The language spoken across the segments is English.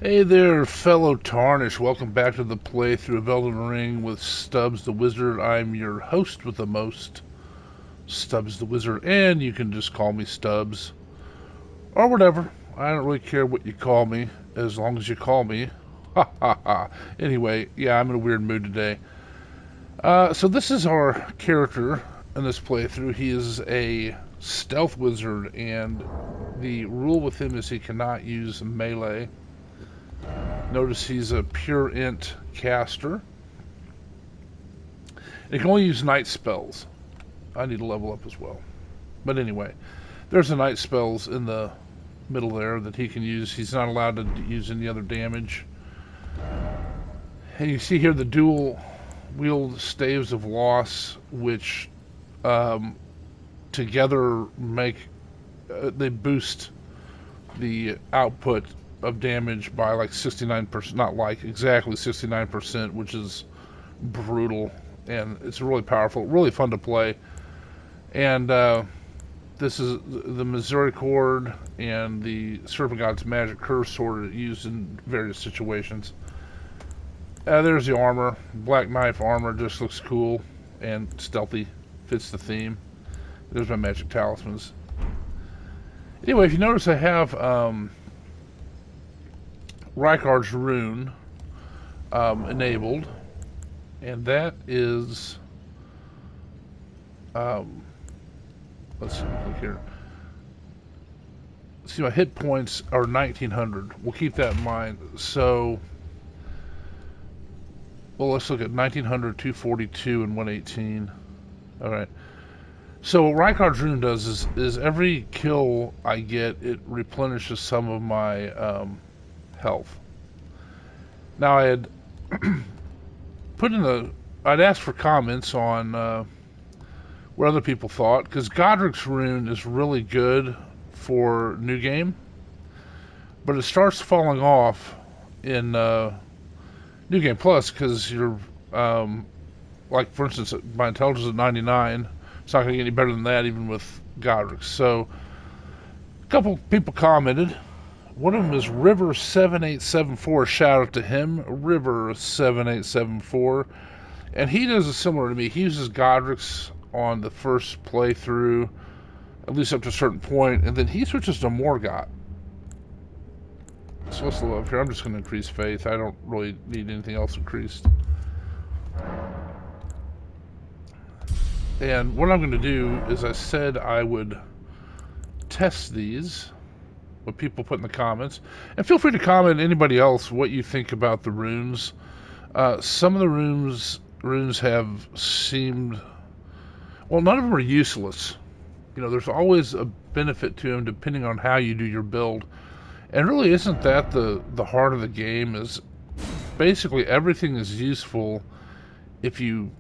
Hey there, fellow Tarnish. Welcome back to the playthrough of Elden Ring with Stubbs the Wizard. I'm your host with the most, Stubbs the Wizard, and you can just call me Stubbs. Or whatever. I don't really care what you call me, as long as you call me. Ha ha ha. Anyway, yeah, I'm in a weird mood today. So this is our character in this playthrough. He is a stealth wizard, and the rule with him is he cannot use melee. Notice he's a pure int caster. He can only use night spells. I need to level up as well. But anyway, there's the night spells in the middle there that he can use. He's not allowed to use any other damage. And you see here the dual wield staves of loss, which together make they boost the output of damage by like 69%, not like, exactly 69%, which is brutal, and it's really powerful, really fun to play. And this is the Misericord and the Serpent God's Magic Curse Sword used in various situations. There's the armor. Black Knife armor just looks cool and stealthy, fits the theme. There's my magic talismans. Anyway, if you notice, I have Rykard's rune enabled, and that is let's see, look here. See, my hit points are 1900. We'll keep that in mind. So, well, let's look at 1900, 242, and 118. All right. So what Rykard's rune does is every kill I get, it replenishes some of my health. Now I had put in I'd asked for comments on what other people thought, because Godric's rune is really good for new game, but it starts falling off in new game plus, because you're like, for instance, my intelligence is 99. It's not going to get any better than that, even with Godric's. So a couple people commented. One of them is River7874. Shout out to him, River7874. And he does a similar to me. He uses Godric's on the first playthrough, at least up to a certain point, and then he switches to Morgott. So let's look up here. I'm just going to increase faith. I don't really need anything else increased. And what I'm going to do is, I said I would test these, what people put in the comments. And feel free to comment, anybody else, what you think about the runes. Some of the runes have seemed, well, none of them are useless. You know, there's always a benefit to them depending on how you do your build. And really, isn't that the heart of the game? Is basically everything is useful if you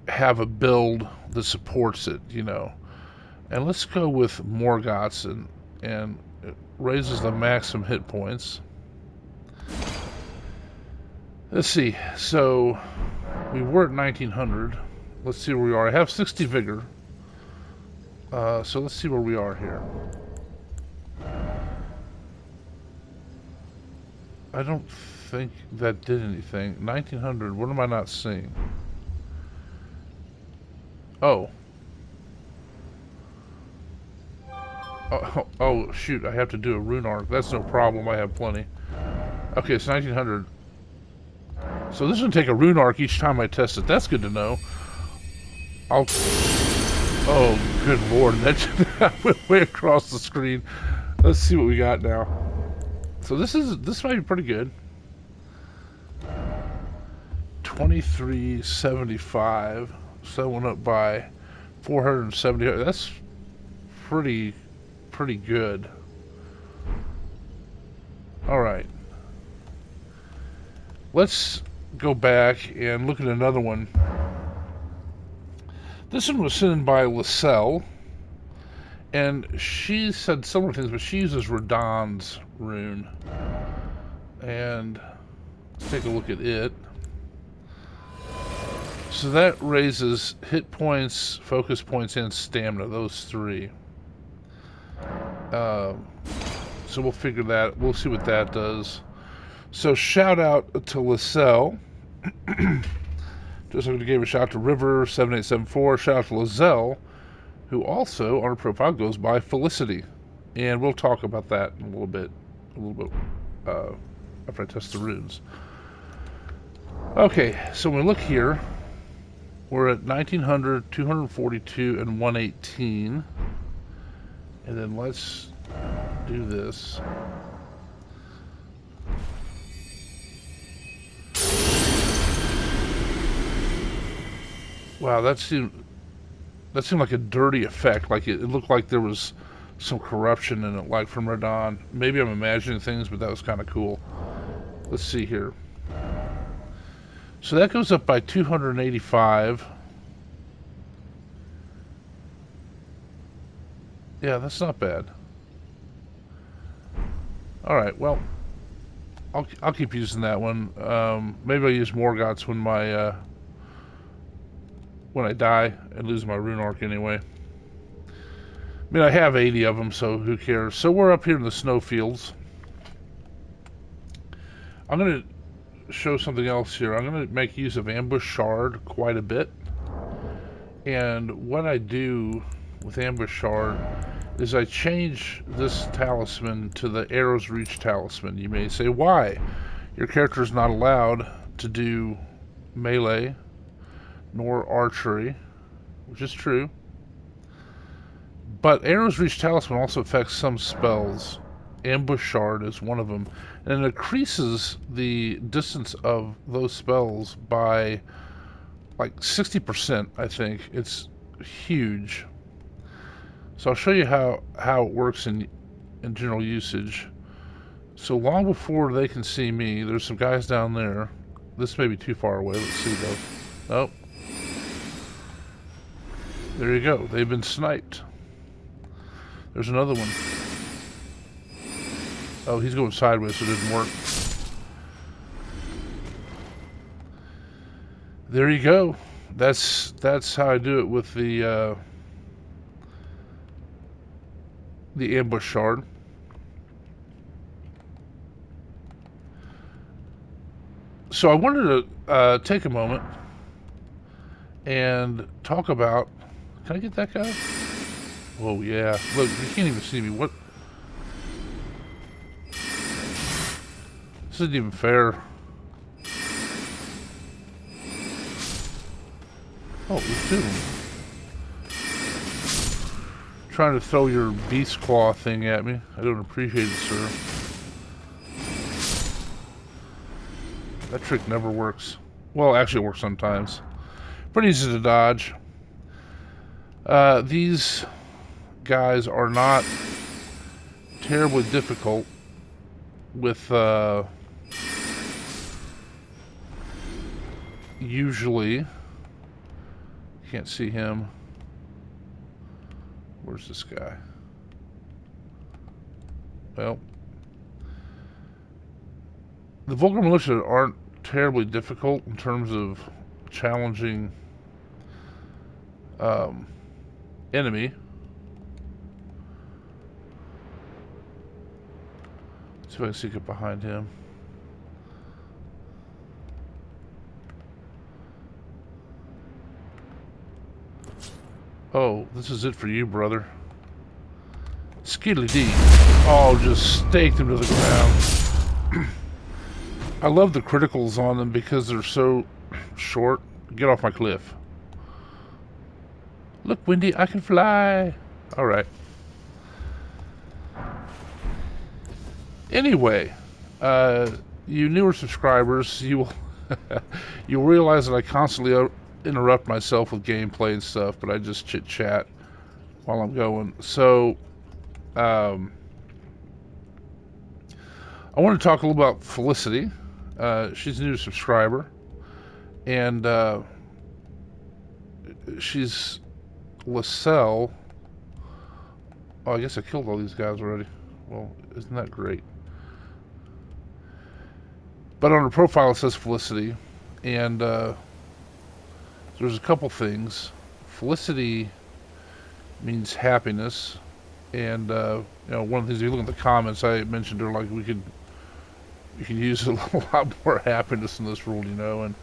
have a build that supports it, you know. And let's go with Morgott's, and it raises the maximum hit points. Let's see. So we were at 1900. Let's see where we are. I have 60 vigor. So let's see where we are here. I don't think that did anything. 1900. What am I not seeing? Oh. Oh, shoot. I have to do a rune arc. That's no problem. I have plenty. Okay, it's 1900. So this is going to take a rune arc each time I test it. That's good to know. Oh, good lord. That went way across the screen. Let's see what we got now. So this might be pretty good. 2375. So that went up by 470. That's pretty good. Alright. Let's go back and look at another one. This one was sent in by Lacelle, and she said similar things, but she uses Radahn's rune. And let's take a look at it. So that raises hit points, focus points, and stamina, those three. So we'll figure that, we'll see what that does. So shout out to Lacelle. Just like we gave a shout out to River7874. Shout out to Lazelle, who also on her profile goes by Felicity. And we'll talk about that in a little bit after I test the runes. Okay, so when we look here, we're at 1900, 242, and 118. And then let's do this. Wow, that seemed like a dirty effect. Like it looked like there was some corruption in it, like from Radon. Maybe I'm imagining things, but that was kind of cool. Let's see here. So that goes up by 285. Yeah, that's not bad. All right, well, I'll keep using that one. Maybe I'll use Morgoth's when I die and lose my rune arc anyway. I mean, I have 80 of them, so who cares? So we're up here in the snowfields. I'm going to show something else here. I'm going to make use of Ambush Shard quite a bit. And what I do with Ambush Shard is I change this talisman to the Arrow's Reach talisman. You may say, why? Your character is not allowed to do melee nor archery, which is true. But Arrow's Reach talisman also affects some spells. Ambush Shard is one of them. And it increases the distance of those spells by like 60%, I think. It's huge. So I'll show you how it works in general usage. So long before they can see me, there's some guys down there. This may be too far away. Let's see though. Oh. There you go. They've been sniped. There's another one. Oh, he's going sideways, so it didn't work. There you go. That's how I do it with the Ambush Shard. So I wanted to take a moment and talk about... Can I get that guy? Oh, yeah. Look, you can't even see me. What? This isn't even fair. Oh, there's two of them. Trying to throw your beast claw thing at me. I don't appreciate it, sir. That trick never works. Well, actually it works sometimes. Pretty easy to dodge. These guys are not terribly difficult with usually. Can't see him. Where's this guy? Well, the Vulgar Militia aren't terribly difficult in terms of challenging enemy. See if I can sneak up behind him. Oh, this is it for you, brother. Skiddly D. Oh, just staked him to the ground. I love the criticals on them because they're so short. Get off my cliff. Look, Wendy, I can fly. Alright. Anyway, you newer subscribers, you'll realize that I constantly interrupt myself with gameplay and stuff, but I just chit chat while I'm going. So, I want to talk a little about Felicity. She's a new subscriber, and she's Lacelle. Oh, I guess I killed all these guys already. Well, isn't that great? But on her profile it says Felicity, and there's a couple things. Felicity means happiness, and you know, one of the things, if you look at the comments, I mentioned her, like, we could you can use a lot more happiness in this world, you know, and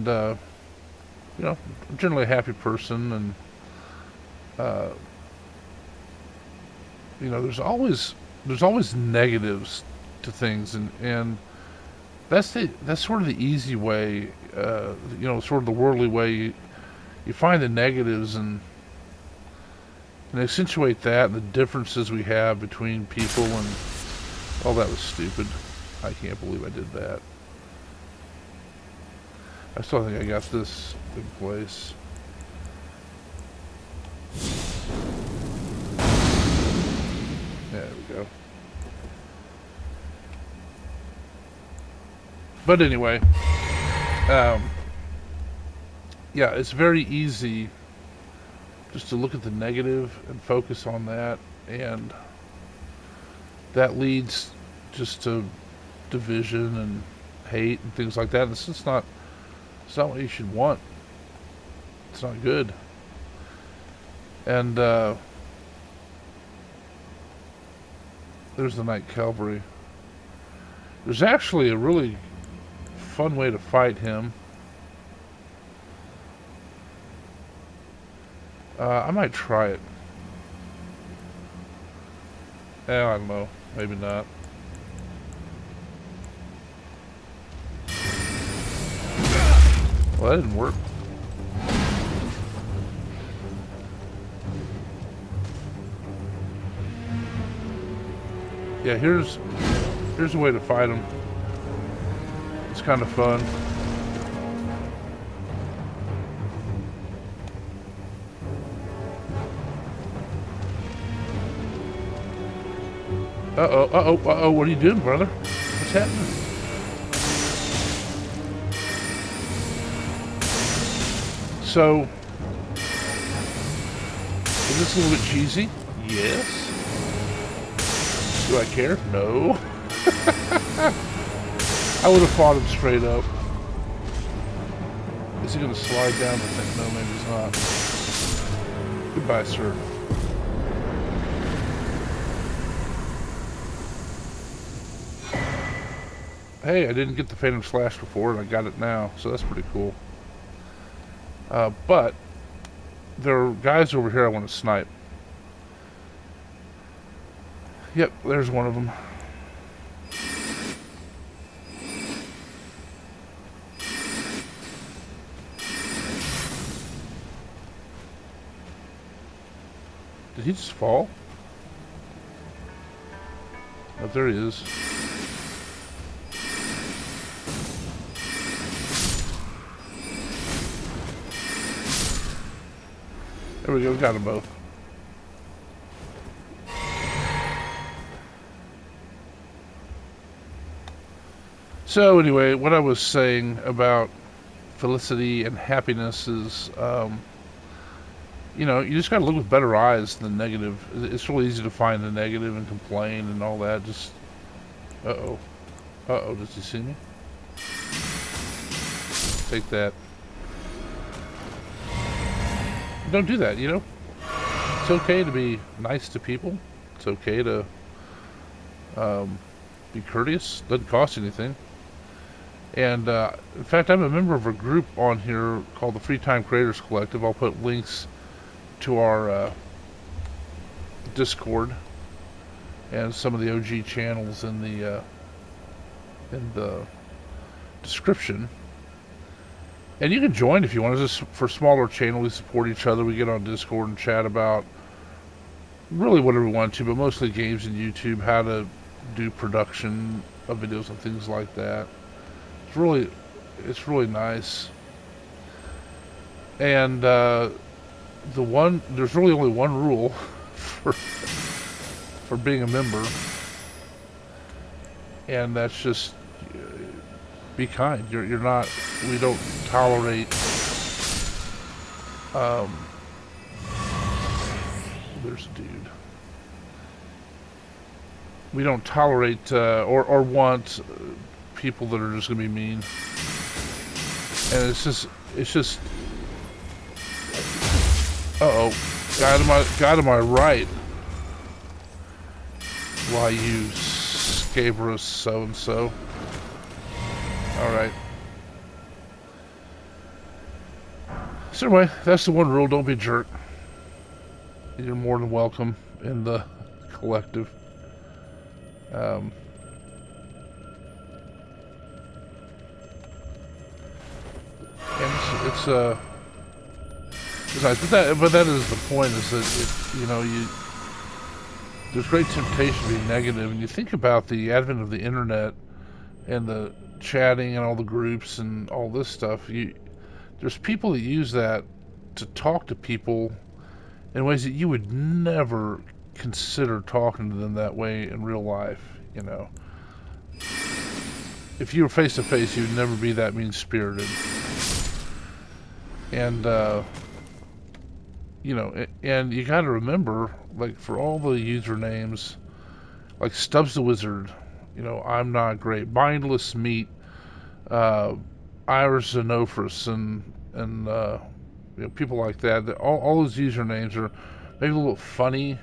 you know, I'm generally a happy person, and uh, you know, there's always negatives to things, and that's sort of the easy way, you know, sort of the worldly way. You find the negatives and accentuate that and the differences we have between people. And oh, that was stupid. I can't believe I did that. I still think I got this in place. There we go. But anyway, yeah, it's very easy just to look at the negative and focus on that, and that leads just to division and hate and things like that. And it's not what you should want. It's not good. And there's the Knight Cavalry. There's actually a really fun way to fight him. I might try it. I don't know. Maybe not. Well, that didn't work. Yeah, here's a way to fight him. It's kind of fun. Uh-oh, what are you doing, brother? What's happening? So, is this a little bit cheesy? Yes. Do I care? No. I would have fought him straight up. Is he going to slide down the thing? No, maybe he's not. Goodbye, sir. Hey, I didn't get the Phantom Slash before, and I got it now, so that's pretty cool. But there are guys over here I want to snipe. Yep, there's one of them. Did he just fall? Oh, there he is. There we go, got them both. So anyway, what I was saying about felicity and happiness is, you know, you just gotta look with better eyes than negative. It's really easy to find the negative and complain and all that. Just, uh-oh. Uh-oh, does he see me? Take that. Don't do that, you know? It's okay to be nice to people. It's okay to be courteous. Doesn't cost anything. And in fact, I'm a member of a group on here called the Free Time Creators Collective. I'll put links to our Discord and some of the OG channels in the description. And you can join if you want. It's just for smaller channels. We support each other. We get on Discord and chat about really whatever we want to, but mostly games and YouTube, how to do production of videos and things like that. It's really nice. And there's really only one rule for being a member, and that's just be kind. You're not. We don't tolerate. There's a dude. We don't tolerate or want people that are just gonna be mean. And it's just. Uh-oh, guy to my right. Why, you Gabrus so-and-so. Alright. So anyway, that's the one rule, don't be a jerk. You're more than welcome in the collective. And it's nice, but that is the point. Is that there's great temptation to be negative, and you think about the advent of the internet and the chatting and all the groups and all this stuff. There's people that use that to talk to people in ways that you would never consider talking to them that way in real life. If you were face to face, you'd never be that mean spirited. And and you got to remember, like, for all the usernames, like Stubbs the Wizard, I'm not great, Mindless Meat, Iris Xenophrus, and people like that. All those usernames are maybe a little funny.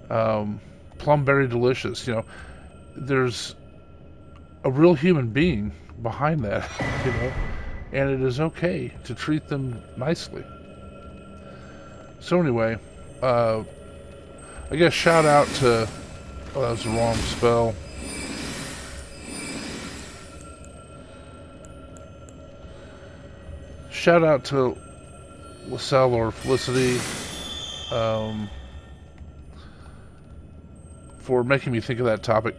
Plumberry Delicious. There's a real human being behind that. And it is okay to treat them nicely. So anyway, I guess shout out to... Oh, that was the wrong spell. Shout out to LaSalle or Felicity for making me think of that topic.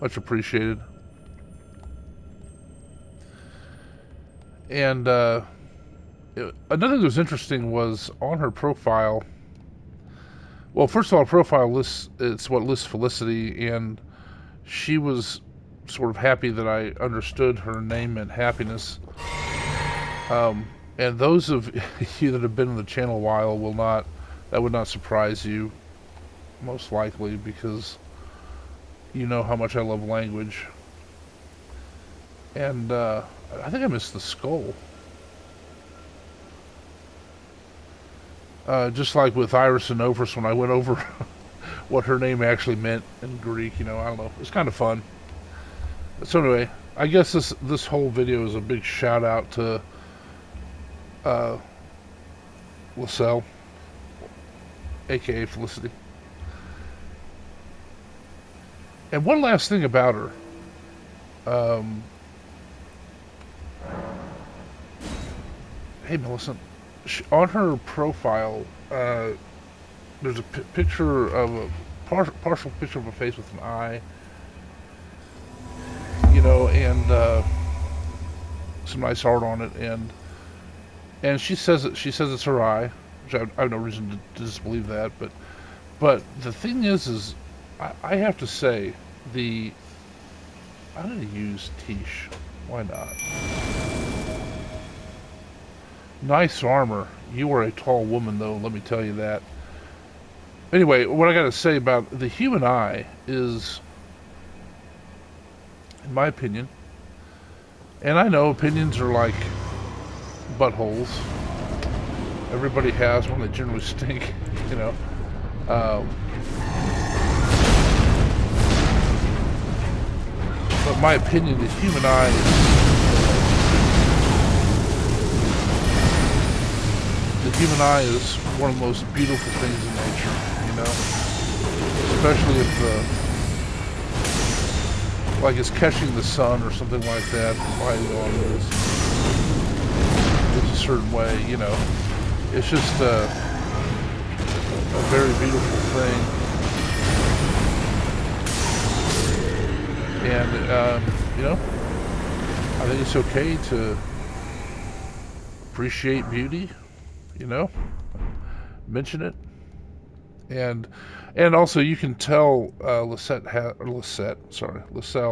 Much appreciated. And another thing that was interesting was on her profile. Well, first of all, profile lists, it's what lists Felicity, and she was sort of happy that I understood her name meant happiness. And those of you that have been on the channel a while that would not surprise you, most likely, because you know how much I love language. And I think I missed the skull. Just like with Iris and Xenophrus, when I went over what her name actually meant in Greek, I don't know. It's kind of fun. So anyway, I guess this whole video is a big shout out to LaSalle, aka Felicity. And one last thing about her. Hey, Millicent. On her profile, there's a picture of a partial picture of a face with an eye, and some nice art on it, and she says it's her eye, which I have no reason to disbelieve that, but the thing is I have to say, I'm gonna use Tish. Why not? Nice armor. You are a tall woman, though, let me tell you that. Anyway, what I gotta say about the human eye is, in my opinion, and I know opinions are like buttholes. Everybody has one, they generally stink, But my opinion, the human eye is one of the most beautiful things in nature, especially if like it's catching the sun or something like that, lighting on this a certain way, it's just a very beautiful thing. And I think it's okay to appreciate beauty, mention it, and also you can tell LaSalle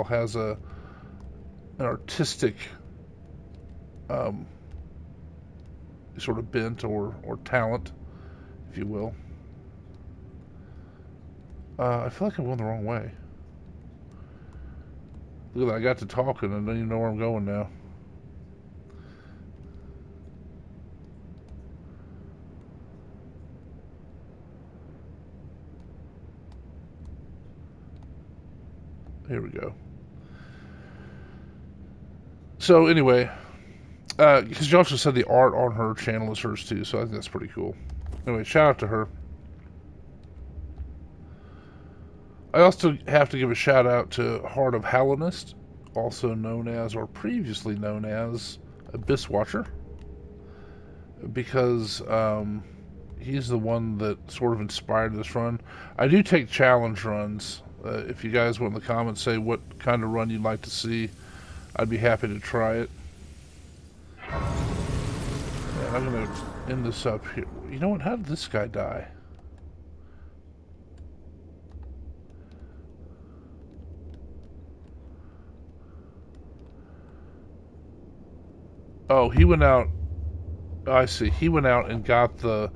has an artistic sort of bent or talent, if you will. I feel like I'm going the wrong way. Look at that, I got to talking and I don't even know where I'm going now. Here we go. So anyway, because she also said the art on her channel is hers too, so I think that's pretty cool. Anyway, shout out to her. I also have to give a shout out to Heart of Halonist, also known as, or previously known as, Abyss Watcher, because he's the one that sort of inspired this run. I do take challenge runs. If you guys want in the comments say what kind of run you'd like to see, I'd be happy to try it. And I'm going to end this up here. You know what? How did this guy die? Oh, he went out. I see. He went out and got the.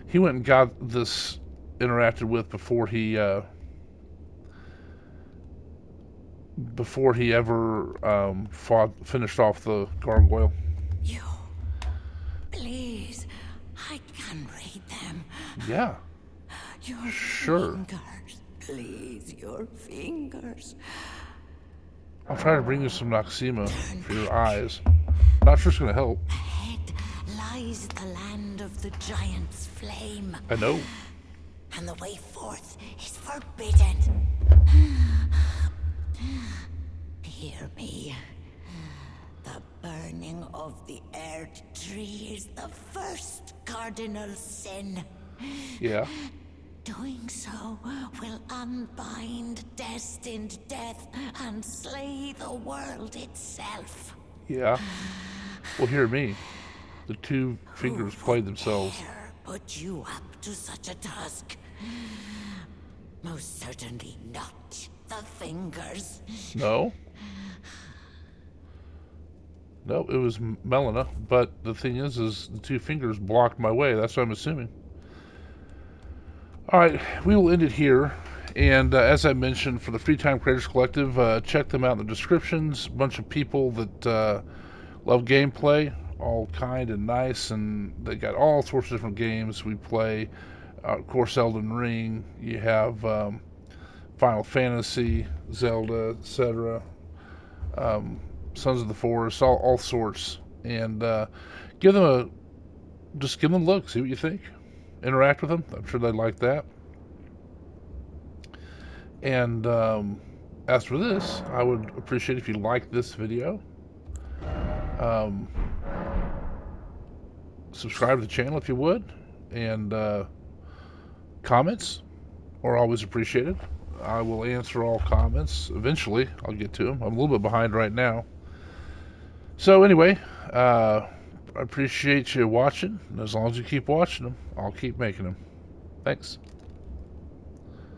He went and got this interacted with before he ever finished off the gargoyle. You, please, I can read them. Yeah. Your Sure. fingers, please, your fingers. I'll try to bring you some Noxema for your eyes. Not sure it's going to help. Ahead lies the land of the giant's flame. I know. And the way forth is forbidden. Hear me. The burning of the Earth Tree is the first cardinal sin. Yeah. Doing so will unbind destined death and slay the world itself. Yeah. Well, hear me. The two fingers played themselves. Who would dare put you up to such a task? Most certainly not the fingers. No. No, it was Melina. But the thing is the two fingers blocked my way. That's what I'm assuming. Alright, we will end it here. And as I mentioned, for the Free Time Creators Collective, check them out in the descriptions. A bunch of people that love gameplay, all kind and nice, and they got all sorts of different games we play. Of course, Elden Ring. You have Final Fantasy, Zelda, etc. Sons of the Forest, all sorts. And give them a look, see what you think. Interact with them. I'm sure they'd like that. And as for this, I would appreciate if you like this video. Subscribe to the channel if you would. And comments are always appreciated. I will answer all comments. Eventually, I'll get to them. I'm a little bit behind right now. So anyway, I appreciate you watching. And as long as you keep watching them, I'll keep making them. Thanks.